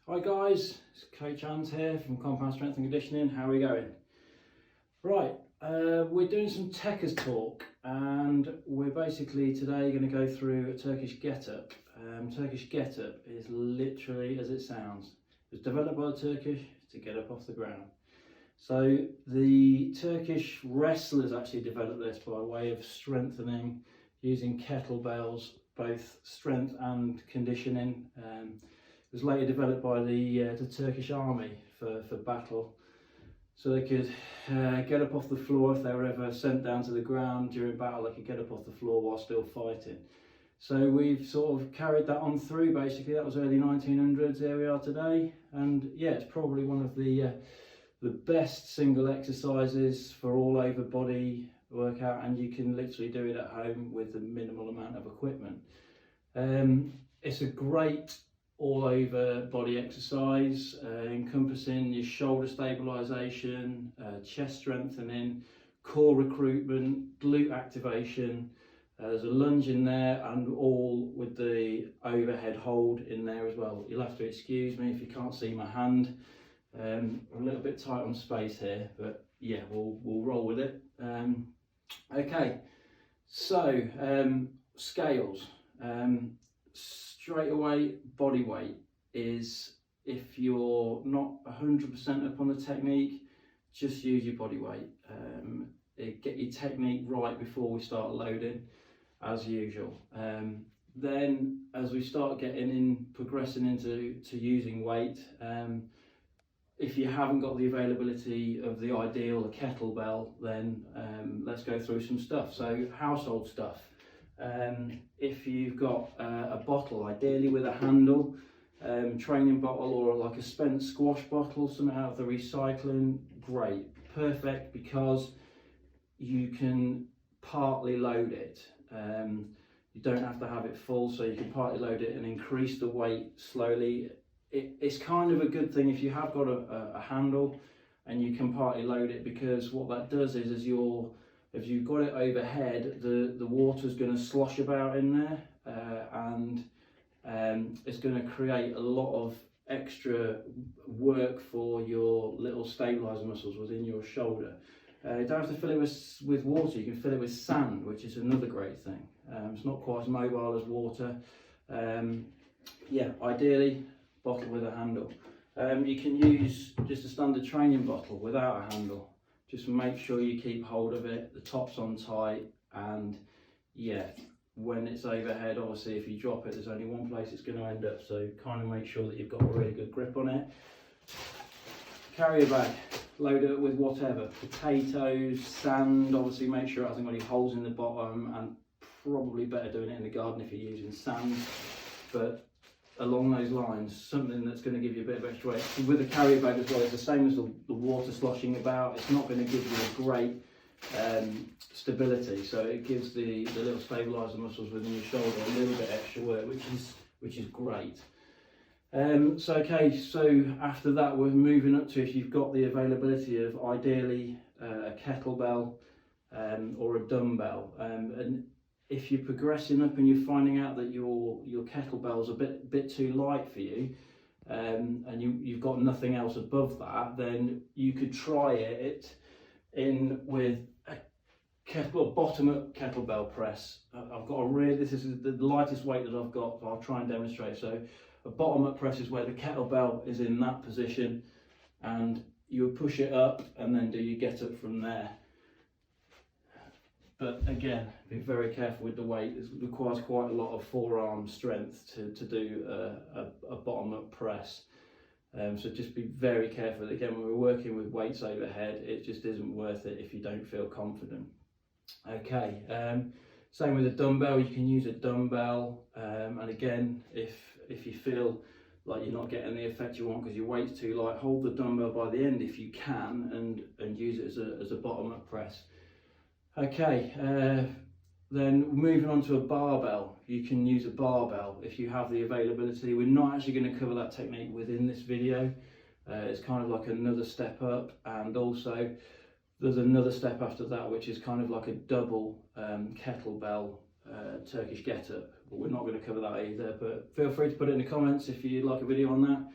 Hi guys, it's Coach Hans here from Compound Strength and Conditioning. How are we going? Right, we're doing some Techers talk, and we're basically today going to go through a Turkish Get Up. Turkish Get Up is literally as it sounds. It was developed by the Turkish to get up off the ground. So the Turkish wrestlers actually developed this by way of strengthening using kettlebells, both strength and conditioning. It was later developed by the Turkish army for battle, so they could get up off the floor if they were ever sent down to the ground during battle. They could get up off the floor while still fighting. So we've sort of carried that on through. Basically, that was early 1900s. Here we are today, and yeah, it's probably one of the best single exercises for all over body workout, and you can literally do it at home with a minimal amount of equipment. It's a great all over body exercise, encompassing your shoulder stabilization, chest strengthening, core recruitment, glute activation. There's a lunge in there, and all with the overhead hold in there as well. You'll have to excuse me if you can't see my hand. I'm a little bit tight on space here, but yeah, we'll roll with it. Okay, so scales. Straight away, body weight is, if you're not 100% up on the technique, just use your body weight. Get your technique right before we start loading, as usual. Then as we start progressing into using weight, if you haven't got the availability of the ideal, a kettlebell, then let's go through some stuff. So household stuff. If you've got a bottle, ideally with a handle, training bottle, or like a spent squash bottle, something out of the recycling, great, perfect, because you can partly load it. You don't have to have it full, so you can partly load it and increase the weight slowly. It's kind of a good thing if you have got a handle and you can partly load it, because what that does is if you've got it overhead, the water's going to slosh about in there, and it's going to create a lot of extra work for your little stabilizer muscles within your shoulder. You don't have to fill it with water. You can fill it with sand, which is another great thing. It's not quite as mobile as water. Yeah, ideally, bottle with a handle. You can use just a standard training bottle without a handle. Just make sure you keep hold of it, the top's on tight, and yeah, when it's overhead, obviously if you drop it, there's only one place it's going to end up, so kind of make sure that you've got a really good grip on it. Carrier bag, load it with whatever, potatoes, sand, obviously make sure it hasn't got any holes in the bottom, and probably better doing it in the garden if you're using sand, but along those lines, something that's going to give you a bit of extra weight. With the carrier bag as well, it's the same as the water sloshing about. It's not going to give you a great stability, so it gives the little stabilizer muscles within your shoulder a little bit extra work, which is great. So after that, we're moving up to, if you've got the availability of ideally a kettlebell or a dumbbell, and if you're progressing up and you're finding out that your kettlebell's a bit too light for you, and you've got nothing else above that, then you could try it in with a bottom-up kettlebell press. I've got this is the lightest weight that I've got, so I'll try and demonstrate. So a bottom-up press is where the kettlebell is in that position, and you would push it up and then do your get up from there. But again, be very careful with the weight. It requires quite a lot of forearm strength to do a bottom-up press. So just be very careful. Again, when we're working with weights overhead, it just isn't worth it if you don't feel confident. Okay, same with a dumbbell. You can use a dumbbell, and again, if you feel like you're not getting the effect you want because your weight's too light, hold the dumbbell by the end if you can, and use it as a bottom-up press. Okay, then moving on to a barbell. You can use a barbell if you have the availability. We're not actually going to cover that technique within this video. It's kind of like another step up, and also there's another step after that, which is kind of like a double kettlebell Turkish Get Up, but we're not going to cover that either. But feel free to put it in the comments if you'd like a video on that.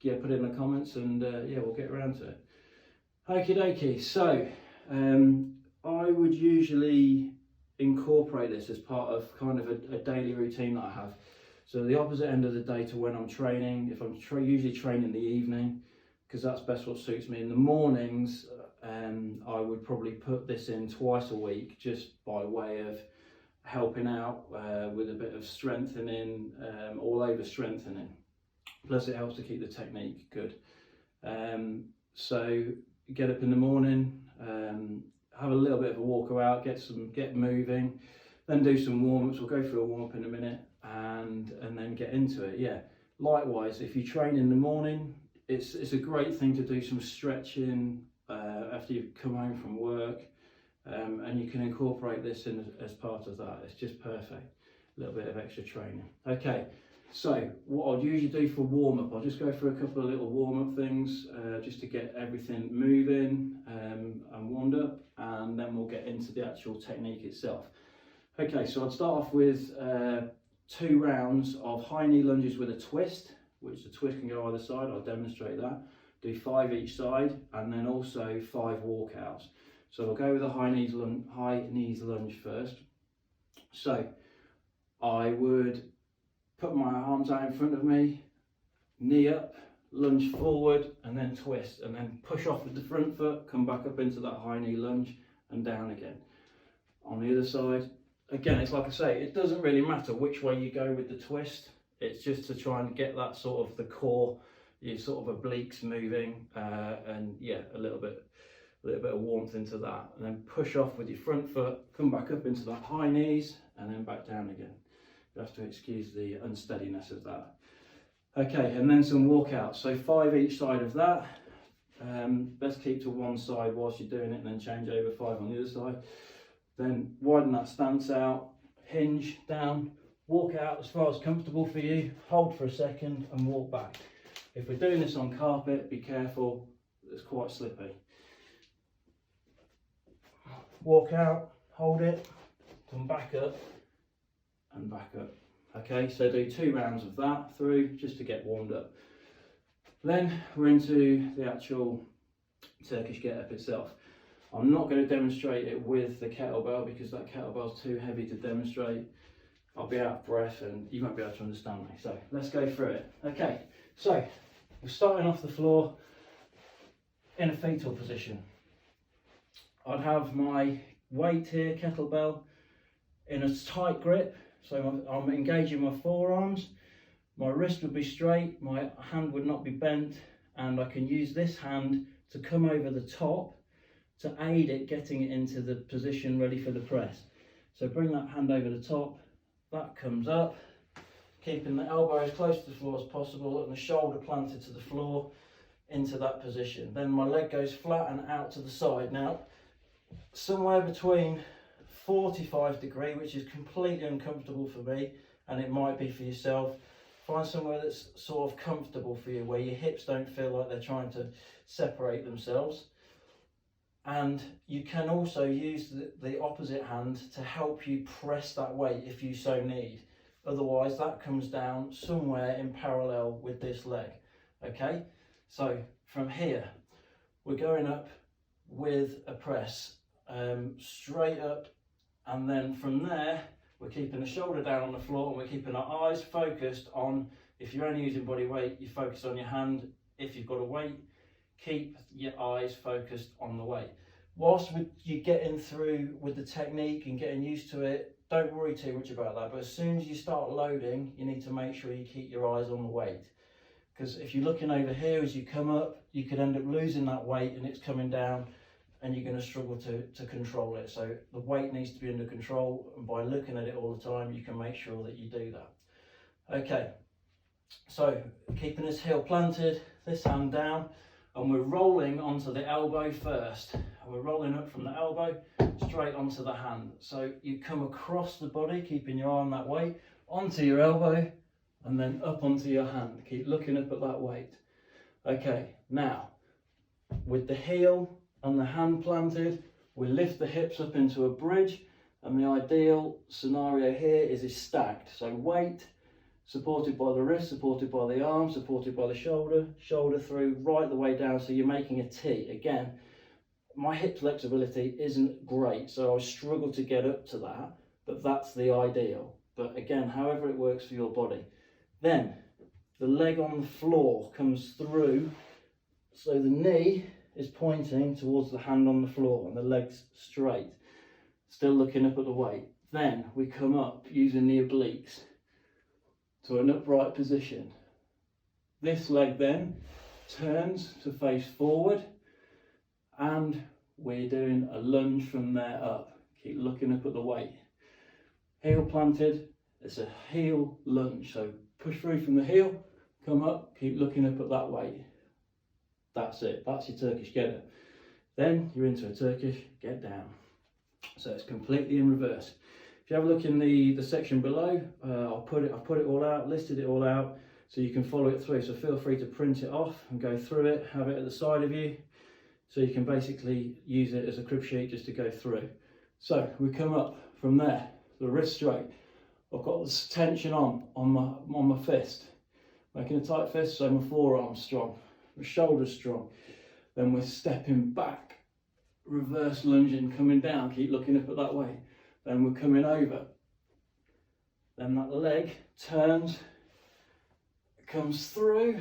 yeah, put it in the comments, and yeah, we'll get around to it. Okie dokie. So I would usually incorporate this as part of kind of a daily routine that I have. So the opposite end of the day to when I'm training, if I'm usually training in the evening, because that's best what suits me. In the mornings, I would probably put this in twice a week, just by way of helping out with a bit of strengthening, all over strengthening. Plus it helps to keep the technique good. So get up in the morning, have a little bit of a walk about, get moving, then do some warm-ups. We'll go through a warm-up in a minute, and then get into it. Yeah, likewise, if you train in the morning, it's a great thing to do some stretching after you've come home from work, and you can incorporate this in as part of that. It's just perfect. A little bit of extra training. Okay, so what I'll usually do for warm-up, I'll just go through a couple of little warm-up things just to get everything moving and warmed up, and then we'll get into the actual technique itself. Okay, so I'd start off with 2 rounds of high knee lunges with a twist, which the twist can go either side. I'll demonstrate that. Do 5 each side, and then also 5 walkouts. So I'll go with the high knees lunge first. So I would put my arms out in front of me, knee up, lunge forward, and then twist, and then push off with the front foot, come back up into that high knee lunge, and down again. On the other side, again, it's like I say, it doesn't really matter which way you go with the twist. It's just to try and get that sort of the core, your sort of obliques moving, and yeah, a little bit of warmth into that, and then push off with your front foot, come back up into that high knees, and then back down again. You have to excuse the unsteadiness of that. Okay, and then some walkouts. So 5 each side of that. Best keep to one side whilst you're doing it, and then change over 5 on the other side. Then widen that stance out, hinge down, walk out as far as comfortable for you, hold for a second, and walk back. If we're doing this on carpet, be careful, it's quite slippy. Walk out, hold it, come back up, and back up. Okay, so do 2 rounds of that through just to get warmed up. Then we're into the actual Turkish Get Up itself. I'm not going to demonstrate it with the kettlebell because that kettlebell's too heavy to demonstrate. I'll be out of breath and you won't be able to understand me. So let's go through it. Okay, so we're starting off the floor in a fetal position. I'd have my weight here, kettlebell, in a tight grip. So I'm engaging my forearms, my wrist would be straight, my hand would not be bent, and I can use this hand to come over the top to aid it getting it into the position ready for the press. So bring that hand over the top, that comes up, keeping the elbow as close to the floor as possible and the shoulder planted to the floor into that position. Then my leg goes flat and out to the side. Now, somewhere between 45 degree, which is completely uncomfortable for me, and it might be for yourself. Find somewhere that's sort of comfortable for you, where your hips don't feel like they're trying to separate themselves. And you can also use the opposite hand to help you press that weight if you so need. Otherwise, that comes down somewhere in parallel with this leg. Okay, so from here, we're going up with a press, straight up, and then from there, we're keeping the shoulder down on the floor and we're keeping our eyes focused on, if you're only using body weight, you focus on your hand. If you've got a weight, keep your eyes focused on the weight. Whilst you're getting through with the technique and getting used to it, don't worry too much about that. But as soon as you start loading, you need to make sure you keep your eyes on the weight. Because if you're looking over here as you come up, you could end up losing that weight and it's coming down and you're going to struggle to control it. So the weight needs to be under control, and by looking at it all the time, you can make sure that you do that. Okay, so keeping this heel planted, this hand down, and we're rolling onto the elbow first. And we're rolling up from the elbow straight onto the hand. So you come across the body, keeping your eye on that weight, onto your elbow, and then up onto your hand. Keep looking up at that weight. Okay, now, with the heel and the hand planted, we lift the hips up into a bridge, and the ideal scenario here is stacked. So weight, supported by the wrist, supported by the arm, supported by the shoulder, shoulder through, right the way down, so you're making a T. Again, my hip flexibility isn't great, so I struggle to get up to that, but that's the ideal. But again, however it works for your body. Then the leg on the floor comes through, so the knee is pointing towards the hand on the floor and the leg's straight, still looking up at the weight. Then we come up using the obliques to an upright position. This leg then turns to face forward, and we're doing a lunge from there up. Keep looking up at the weight. Heel planted, it's a heel lunge. So push through from the heel, come up, keep looking up at that weight. That's it, that's your Turkish Get Up. Then you're into a Turkish Get Down. So it's completely in reverse. If you have a look in the section below, I've put it all out, listed it all out, so you can follow it through. So feel free to print it off and go through it, have it at the side of you, so you can basically use it as a crib sheet just to go through. So we come up from there, the wrist straight. I've got this tension on my fist, making a tight fist, so my forearm's strong, my shoulder's strong. Then we're stepping back, reverse lunging, coming down, keep looking up at that way. Then we're coming over. Then that leg turns, comes through,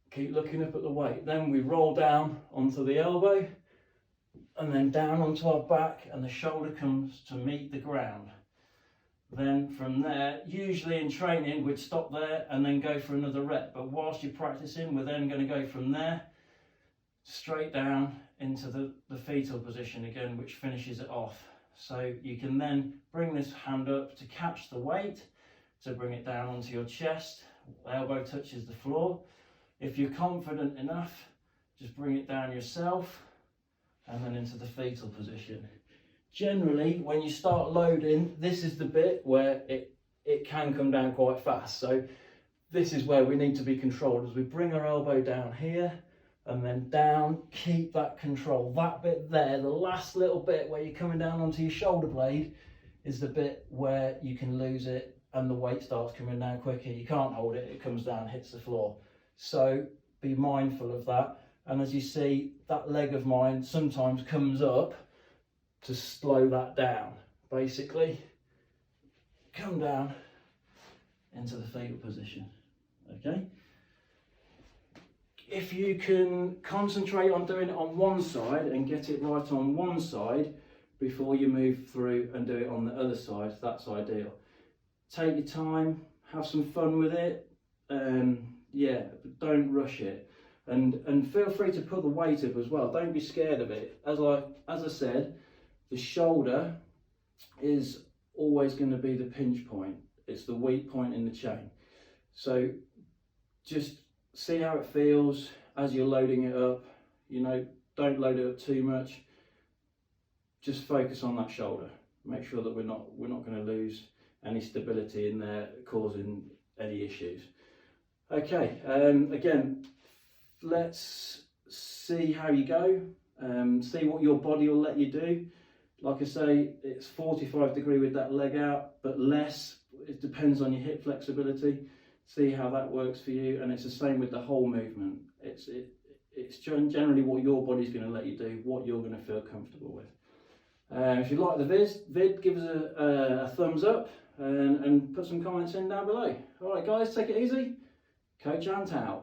keep looking up at the weight. Then we roll down onto the elbow and then down onto our back, and the shoulder comes to meet the ground. Then from there, usually in training, we'd stop there and then go for another rep. But whilst you're practicing, we're then going to go from there straight down into the fetal position again, which finishes it off. So you can then bring this hand up to catch the weight, to bring it down onto your chest, elbow touches the floor. If you're confident enough, just bring it down yourself and then into the fetal position. Generally, when you start loading, this is the bit where it can come down quite fast. So this is where we need to be controlled as we bring our elbow down here and then down, keep that control. That bit there, the last little bit where you're coming down onto your shoulder blade, is the bit where you can lose it and the weight starts coming down quicker. You can't hold it, it comes down, hits the floor. So be mindful of that. And as you see, that leg of mine sometimes comes up to slow that down. Basically, come down into the fetal position, okay? If you can concentrate on doing it on one side and get it right on one side before you move through and do it on the other side, that's ideal. Take your time, have some fun with it, yeah, but don't rush it. And feel free to put the weight up as well, don't be scared of it. As I said, the shoulder is always going to be the pinch point. It's the weak point in the chain. So just see how it feels as you're loading it up. You know, don't load it up too much. Just focus on that shoulder. Make sure that we're not going to lose any stability in there, causing any issues. Okay, again, let's see how you go. See what your body will let you do. Like I say, it's 45 degree with that leg out, but less. It depends on your hip flexibility. See how that works for you, and it's the same with the whole movement. It's generally what your body's going to let you do, what you're going to feel comfortable with. If you like the vid, give us a thumbs up and put some comments in down below. All right, guys, take it easy. Coach Ant out.